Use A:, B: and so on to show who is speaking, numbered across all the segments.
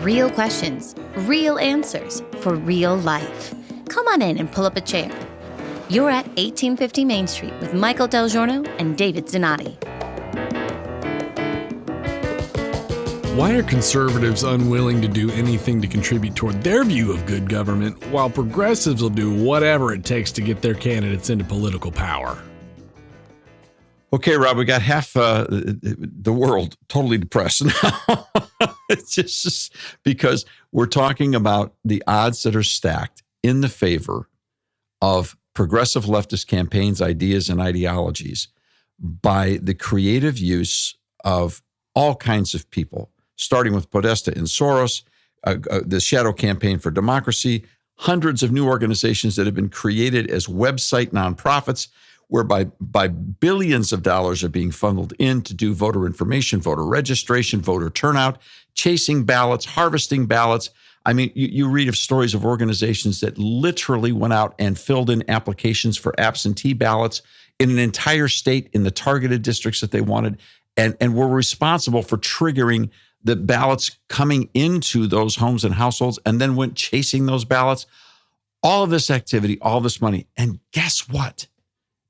A: Real questions, real answers for real life. Come on in and pull up a chair. You're at 1850 Main Street with Michael Del Giorno and David Zanotti.
B: Why are conservatives unwilling to do anything to contribute toward their view of good government, while progressives will do whatever it takes to get their candidates into political power?
C: Okay, Rob, we got half the world totally depressed now. It's just because we're talking about the odds that are stacked in the favor of progressive leftist campaigns, ideas, and ideologies by the creative use of all kinds of people, starting with Podesta and Soros, the Shadow Campaign for Democracy, hundreds of new organizations that have been created as website nonprofits, whereby billions of dollars are being funneled in to do voter information, voter registration, voter turnout, chasing ballots, harvesting ballots. I mean, you read of stories of organizations that literally went out and filled in applications for absentee ballots in an entire state in the targeted districts that they wanted, and were responsible for triggering the ballots coming into those homes and households, and then went chasing those ballots. All of this activity, all this money. And guess what?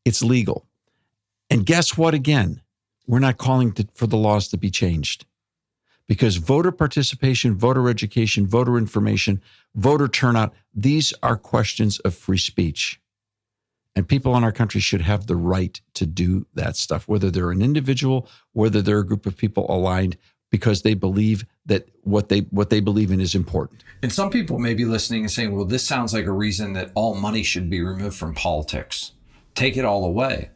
C: It's legal. And guess what again? We're not calling for the laws to be changed. Because voter participation, voter education, voter information, voter turnout, these are questions of free speech. And people in our country should have the right to do that stuff, whether they're an individual, whether they're a group of people aligned because they believe that what they believe in is important.
D: And some people may be listening and saying, well, this sounds like a reason that all money should be removed from politics. Take it all away.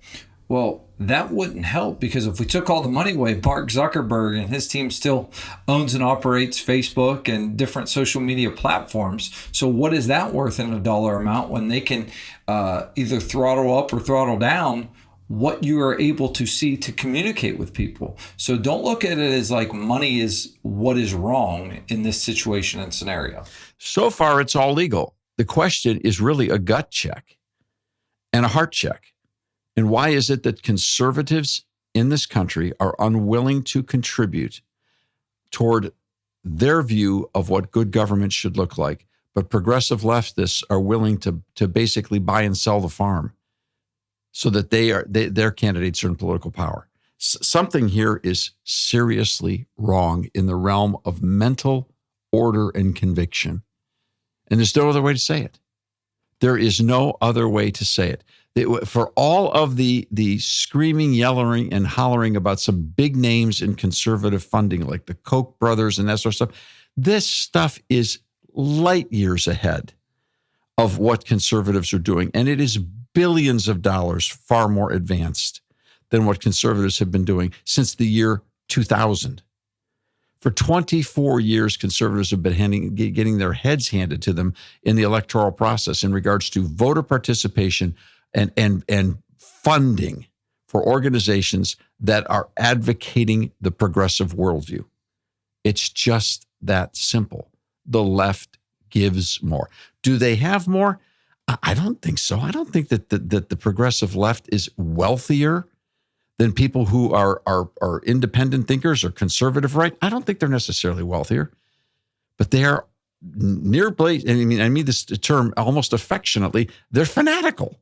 D: Well, that wouldn't help, because if we took all the money away, Mark Zuckerberg and his team still owns and operates Facebook and different social media platforms. So what is that worth in a dollar amount when they can either throttle up or throttle down what you are able to see to communicate with people? So don't look at it as like money is what is wrong in this situation and scenario.
C: So far, it's all legal. The question is really a gut check and a heart check. And why is it that conservatives in this country are unwilling to contribute toward their view of what good government should look like, but progressive leftists are willing to basically buy and sell the farm so that their candidates are in political power? Something here is seriously wrong in the realm of mental order and conviction. And there's no other way to say it. There is no other way to say it. For all of the screaming, yelling, and hollering about some big names in conservative funding, like the Koch brothers and that sort of stuff, this stuff is light years ahead of what conservatives are doing. And it is billions of dollars far more advanced than what conservatives have been doing since the year 2000. For 24 years, conservatives have been getting their heads handed to them in the electoral process in regards to voter participation and funding for organizations that are advocating the progressive worldview. It's just that simple. The left gives more. Do they have more? I don't think so. I don't think that the progressive left is wealthier than people who are independent thinkers or conservative right. I don't think they're necessarily wealthier, but they are nearly, and I mean this term almost affectionately, they're fanatical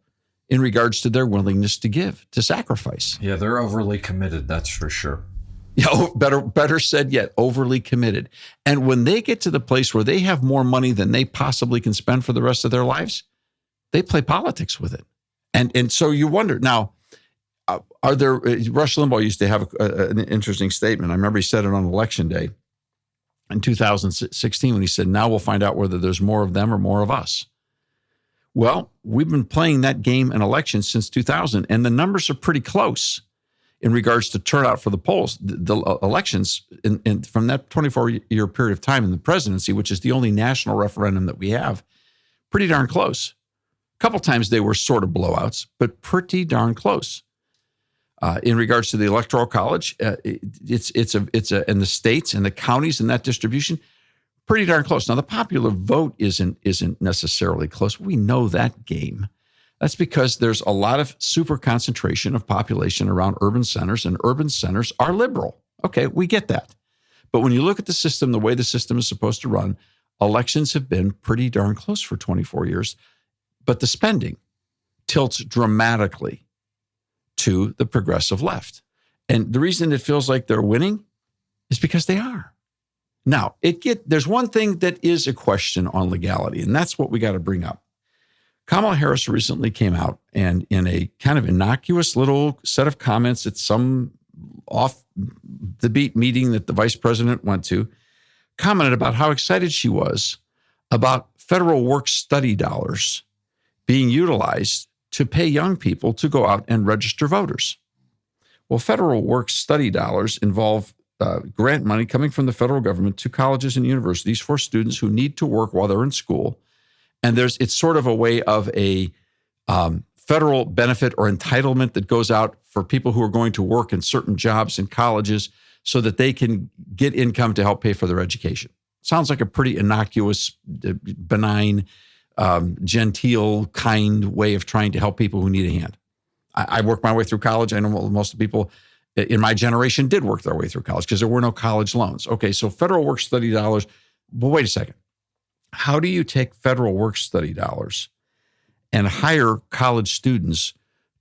C: in regards to their willingness to give, to sacrifice.
D: Yeah, they're overly committed, that's for sure.
C: Yeah, better said yet, overly committed. And when they get to the place where they have more money than they possibly can spend for the rest of their lives, they play politics with it. And so you wonder, now, are there, Rush Limbaugh used to have an interesting statement. I remember he said it on Election Day in 2016 when he said, now we'll find out whether there's more of them or more of us. Well, we've been playing that game in elections since 2000, and the numbers are pretty close in regards to turnout for the polls. The elections from that 24-year period of time in the presidency, which is the only national referendum that we have, pretty darn close. A couple times they were sort of blowouts, but pretty darn close. In regards to the Electoral College, it's in the states and the counties and that distribution, pretty darn close. Now, the popular vote isn't necessarily close. We know that game. That's because there's a lot of super concentration of population around urban centers, and urban centers are liberal. Okay, we get that. But when you look at the system, the way the system is supposed to run, elections have been pretty darn close for 24 years. But the spending tilts dramatically to the progressive left. And the reason it feels like they're winning is because they are. Now, there's one thing that is a question on legality, and that's what we got to bring up. Kamala Harris recently came out and in a kind of innocuous little set of comments at some off-the-beat meeting that the vice president went to, commented about how excited she was about federal work study dollars being utilized to pay young people to go out and register voters. Well, federal work study dollars involve grant money coming from the federal government to colleges and universities for students who need to work while they're in school. And it's sort of a way of a federal benefit or entitlement that goes out for people who are going to work in certain jobs in colleges so that they can get income to help pay for their education. Sounds like a pretty innocuous, benign, genteel, kind way of trying to help people who need a hand. I worked my way through college. I know most of the people in my generation did work their way through college because there were no college loans. Okay, so federal work study dollars. But wait a second. How do you take federal work study dollars and hire college students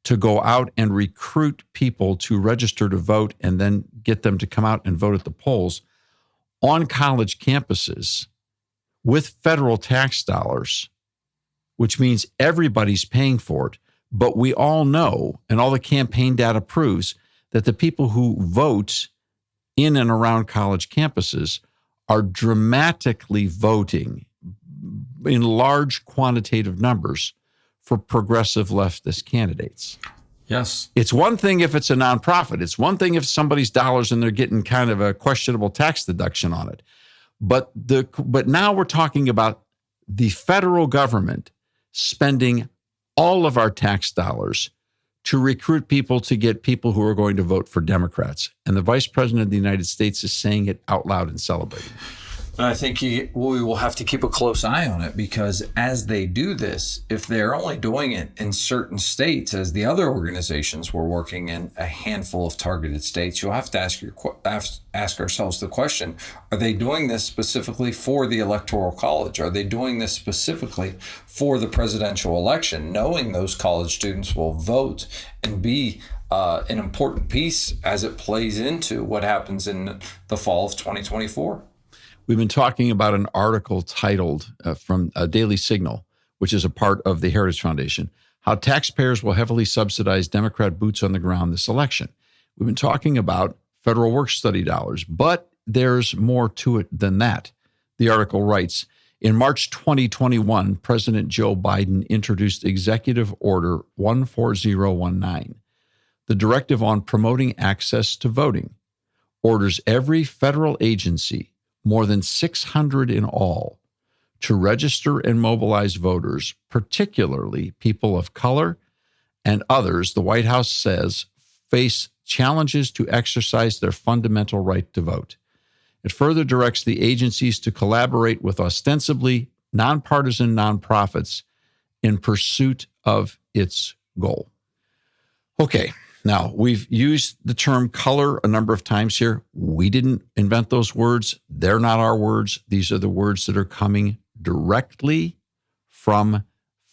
C: to go out and recruit people to register to vote and then get them to come out and vote at the polls on college campuses with federal tax dollars, which means everybody's paying for it? But we all know, and all the campaign data proves, that the people who vote in and around college campuses are dramatically voting in large quantitative numbers for progressive leftist candidates.
D: Yes.
C: It's one thing if it's a nonprofit. It's one thing if somebody's dollars and they're getting kind of a questionable tax deduction on it. But now we're talking about the federal government spending all of our tax dollars to recruit people to get people who are going to vote for Democrats. And the vice president of the United States is saying it out loud and celebrating.
D: And I think we will have to keep a close eye on it, because as they do this, if they're only doing it in certain states, as the other organizations were working in a handful of targeted states, you'll have to ask ourselves the question, are they doing this specifically for the Electoral College? Are they doing this specifically for the presidential election, knowing those college students will vote and be an important piece as it plays into what happens in the fall of 2024?
C: We've been talking about an article titled from Daily Signal, which is a part of the Heritage Foundation, how taxpayers will heavily subsidize Democrat boots on the ground this election. We've been talking about federal work study dollars, but there's more to it than that. The article writes, in March 2021, President Joe Biden introduced Executive Order 14019, the directive on promoting access to voting, orders every federal agency, more than 600 in all, to register and mobilize voters, particularly people of color and others, the White House says, face challenges to exercise their fundamental right to vote. It further directs the agencies to collaborate with ostensibly nonpartisan nonprofits in pursuit of its goal. Okay. Now, we've used the term color a number of times here. We didn't invent those words. They're not our words. These are the words that are coming directly from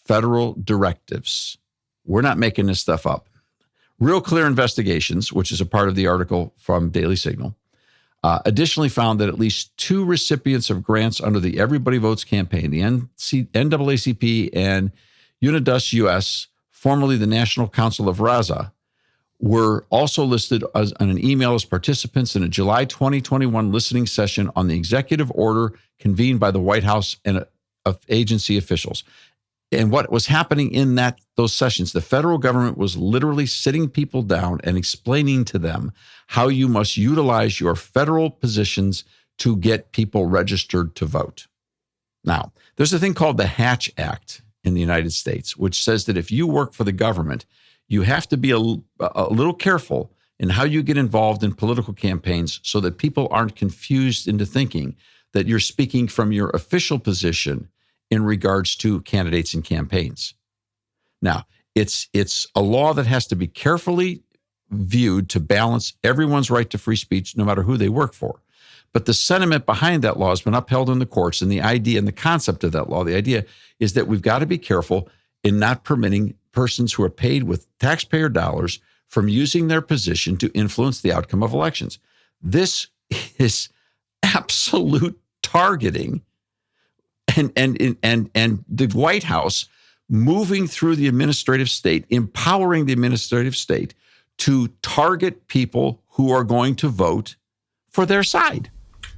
C: federal directives. We're not making this stuff up. Real Clear Investigations, which is a part of the article from Daily Signal, additionally found that at least 2 recipients of grants under the Everybody Votes campaign, the NAACP and Unidus US, formerly the National Council of Raza, were also listed on an email as participants in a July 2021 listening session on the executive order convened by the White House and agency officials. And what was happening in those sessions, the federal government was literally sitting people down and explaining to them how you must utilize your federal positions to get people registered to vote. Now, there's a thing called the Hatch Act in the United States, which says that if you work for the government, you have to be a little careful in how you get involved in political campaigns so that people aren't confused into thinking that you're speaking from your official position in regards to candidates and campaigns. Now, it's a law that has to be carefully viewed to balance everyone's right to free speech, no matter who they work for. But the sentiment behind that law has been upheld in the courts, and the idea and the concept of that law, the idea is that we've got to be careful in not permitting persons who are paid with taxpayer dollars from using their position to influence the outcome of elections. This is absolute targeting, and the White House moving through the administrative state, empowering the administrative state to target people who are going to vote for their side.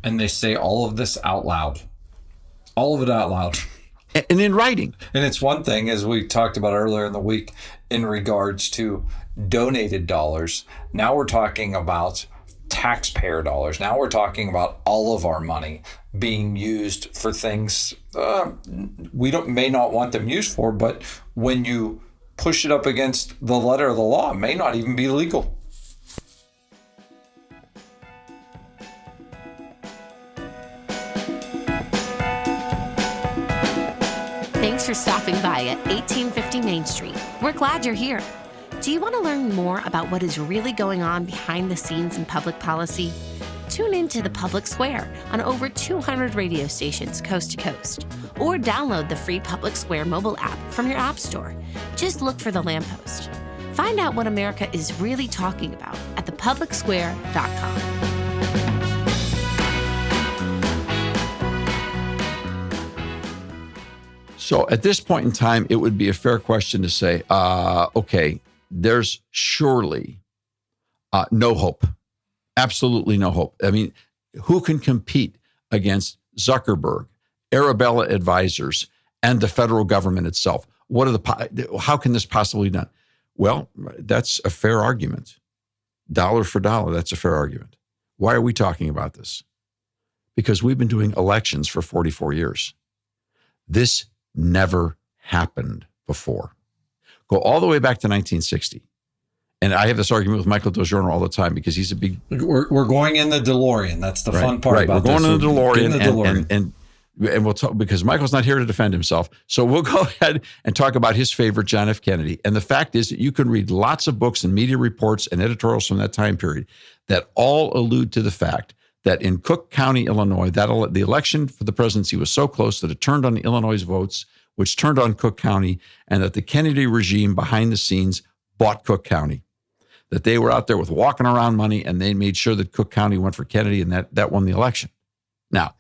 D: And they say all of this out loud. All of it out loud.
C: And in writing.
D: And it's one thing, as we talked about earlier in the week, in regards to donated dollars. Now we're talking about taxpayer dollars. Now we're talking about all of our money being used for things we may not want them used for, but when you push it up against the letter of the law, it may not even be legal.
A: Thanks for stopping by at 1850 Main Street. We're glad you're here. Do you want to learn more about what is really going on behind the scenes in public policy? Tune in to the Public Square on over 200 radio stations coast to coast. Or download the free Public Square mobile app from your app store. Just look for the lamppost. Find out what America is really talking about at thepublicsquare.com.
C: So at this point in time, it would be a fair question to say, okay, there's surely no hope. Absolutely no hope. I mean, who can compete against Zuckerberg, Arabella Advisors, and the federal government itself? How can this possibly be done? Well, that's a fair argument. Dollar for dollar, that's a fair argument. Why are we talking about this? Because we've been doing elections for 44 years. This never happened before. Go all the way back to 1960. And I have this argument with Michael Del Giorno all the time because he's a big...
D: We're going in the DeLorean. That's the fun part about this.
C: We're going in the DeLorean. And we'll talk, because Michael's not here to defend himself. So we'll go ahead and talk about his favorite, John F. Kennedy. And the fact is that you can read lots of books and media reports and editorials from that time period that all allude to the fact that in Cook County, Illinois, the election for the presidency was so close that it turned on the Illinois votes, which turned on Cook County, and that the Kennedy regime behind the scenes bought Cook County. That they were out there with walking around money, and they made sure that Cook County went for Kennedy, and that won the election. Now,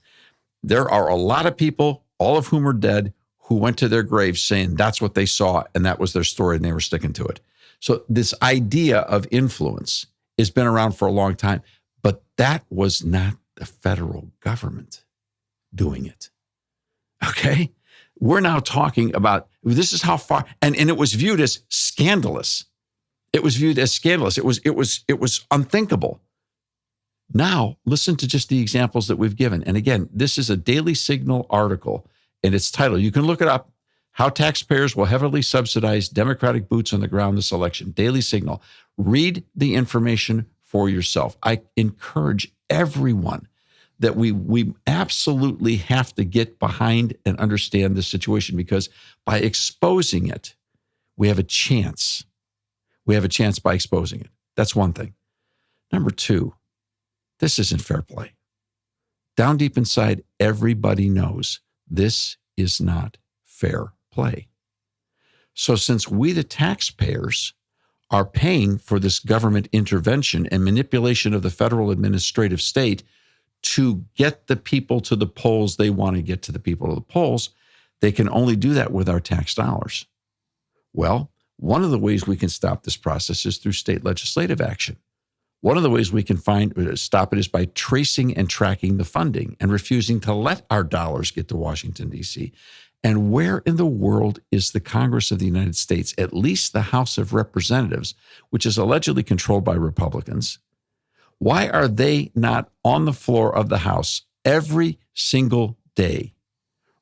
C: there are a lot of people, all of whom are dead, who went to their graves saying that's what they saw, and that was their story, and they were sticking to it. So this idea of influence has been around for a long time, but that was not the federal government doing it. Okay? We're now talking about, this is how far, and it was viewed as scandalous. It was viewed as scandalous. It was unthinkable. Now, listen to just the examples that we've given. And again, this is a Daily Signal article, and it's titled, you can look it up, How Taxpayers Will Heavily Subsidize Democratic Boots on the Ground This Election. Daily Signal. Read the information for yourself. I encourage everyone that we absolutely have to get behind and understand this situation, because by exposing it, we have a chance. We have a chance by exposing it. That's one thing. Number two, this isn't fair play. Down deep inside, everybody knows this is not fair play. So since we, the taxpayers, are paying for this government intervention and manipulation of the federal administrative state to get the people to the polls they want to get to the people to the polls, they can only do that with our tax dollars. Well, one of the ways we can stop this process is through state legislative action. One of the ways we can stop it is by tracing and tracking the funding and refusing to let our dollars get to Washington, D.C. And where in the world is the Congress of the United States, at least the House of Representatives, which is allegedly controlled by Republicans? Why are they not on the floor of the House every single day,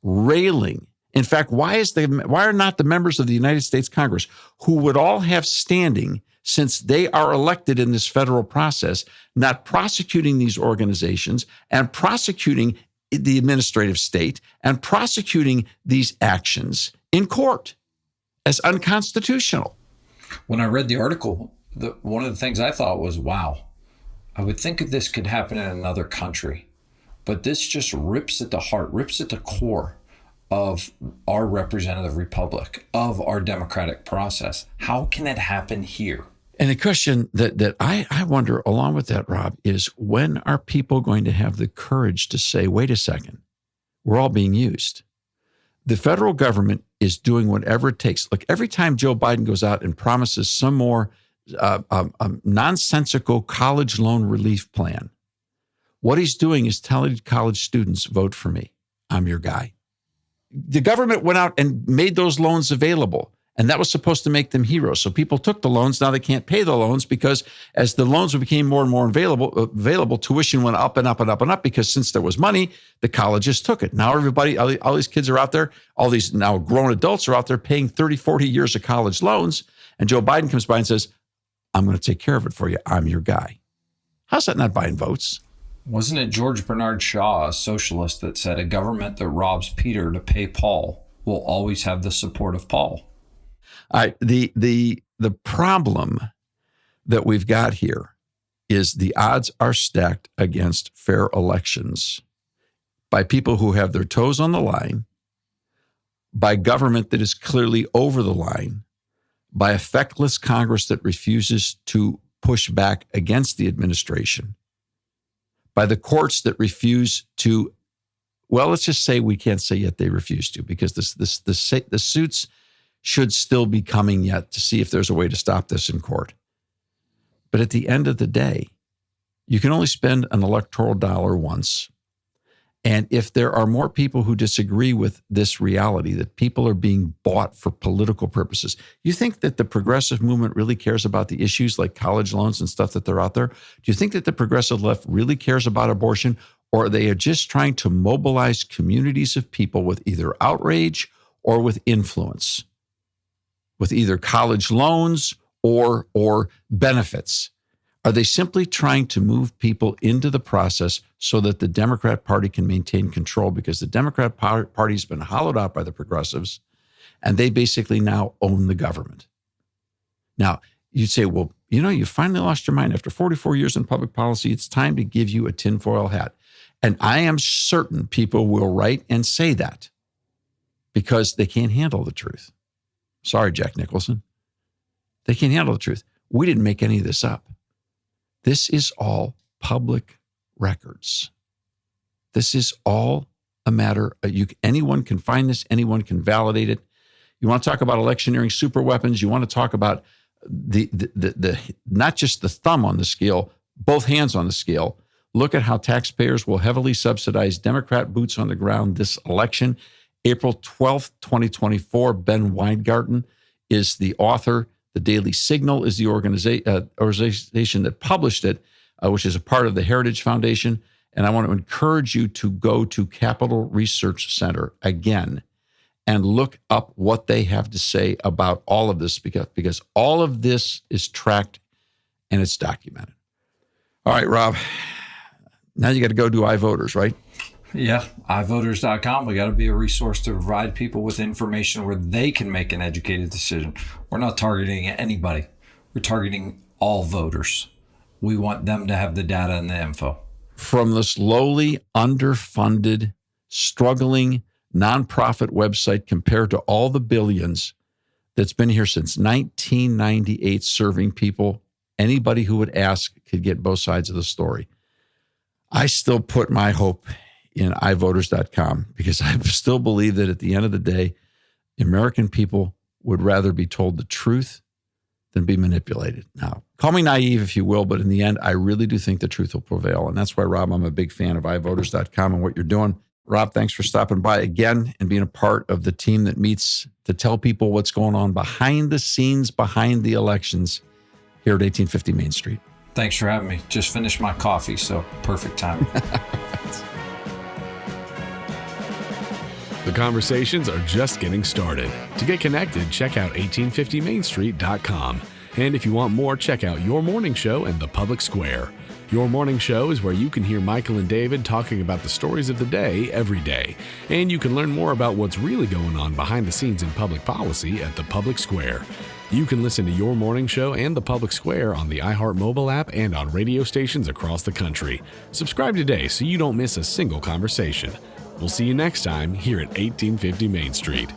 C: railing? In fact, why are not the members of the United States Congress, who would all have standing since they are elected in this federal process, not prosecuting these organizations and prosecuting the administrative state and prosecuting these actions in court as unconstitutional?
D: When I read the article, one of the things I thought was, wow, I would think if this could happen in another country, But this just rips at the heart, rips at the core of our representative republic, of our democratic process. How can it happen here?
C: And the question that I wonder along with that, Rob, is when are people going to have the courage to say, wait a second, we're all being used? The federal government is doing whatever it takes. Look, every time Joe Biden goes out and promises some more nonsensical college loan relief plan, what he's doing is telling college students, vote for me. I'm your guy. The government went out and made those loans available, and that was supposed to make them heroes. So people took the loans. Now they can't pay the loans because as the loans became more and more available, tuition went up and up and up and up because since there was money, the colleges took it. Now everybody, all these kids are out there, all these now grown adults are out there paying 30, 40 years of college loans, and Joe Biden comes by and says, I'm going to take care of it for you. I'm your guy. How's that not buying votes?
D: Wasn't it George Bernard Shaw, a socialist, that said a government that robs Peter to pay Paul will always have the support of Paul?
C: The problem that we've got here is the odds are stacked against fair elections by people who have their toes on the line, by government that is clearly over the line, by a feckless Congress that refuses to push back against the administration, by the courts that refuse to, well, let's just say we can't say yet they refuse to, because the suits should still be coming yet to see if there's a way to stop this in court. But at the end of the day, you can only spend an electoral dollar once. And if there are more people who disagree with this reality, that people are being bought for political purposes, you think that the progressive movement really cares about the issues like college loans and stuff that they're out there? Do you think that the progressive left really cares about abortion? Or are they just trying to mobilize communities of people with either outrage or with influence, with either college loans or benefits? Are they simply trying to move people into the process so that the Democrat Party can maintain control? Because the Democrat Party has been hollowed out by the progressives, and they basically now own the government. Now, you'd say, well, you finally lost your mind. After 44 years in public policy, it's time to give you a tinfoil hat. And I am certain people will write and say that because they can't handle the truth. Sorry, Jack Nicholson. They can't handle the truth. We didn't make any of this up. This is all public records. This is all a matter of anyone can find this, anyone can validate it. You want to talk about electioneering super weapons, you want to talk about the not just the thumb on the scale, both hands on the scale. Look at how taxpayers will heavily subsidize Democrat boots on the ground this election. April 12th, 2024, Ben Weingarten is the author. The Daily Signal is the organization that published it, which is a part of the Heritage Foundation. And I want to encourage you to go to Capital Research Center again and look up what they have to say about all of this, because all of this is tracked and it's documented. All right, Rob, now you got to go do iVoters, right?
D: Yeah, iVoters.com. We got to be a resource to provide people with information where they can make an educated decision. We're not targeting anybody. We're targeting all voters. We want them to have the data and the info.
C: From this lowly, underfunded, struggling nonprofit website compared to all the billions that's been here since 1998 serving people, anybody who would ask could get both sides of the story. I still put my hope in iVoters.com because I still believe that at the end of the day, American people would rather be told the truth than be manipulated. Now, call me naive if you will, but in the end, I really do think the truth will prevail. And that's why, Rob, I'm a big fan of iVoters.com and what you're doing. Rob, thanks for stopping by again and being a part of the team that meets to tell people what's going on behind the scenes, behind the elections here at 1850 Main Street.
D: Thanks for having me. Just finished my coffee, so perfect time.
B: The conversations are just getting started. To get connected, check out 1850mainstreet.com. And if you want more, check out Your Morning Show and The Public Square. Your Morning Show is where you can hear Michael and David talking about the stories of the day every day. And you can learn more about what's really going on behind the scenes in public policy at The Public Square. You can listen to Your Morning Show and The Public Square on the iHeart mobile app and on radio stations across the country. Subscribe today so you don't miss a single conversation. We'll see you next time here at 1850 Main Street.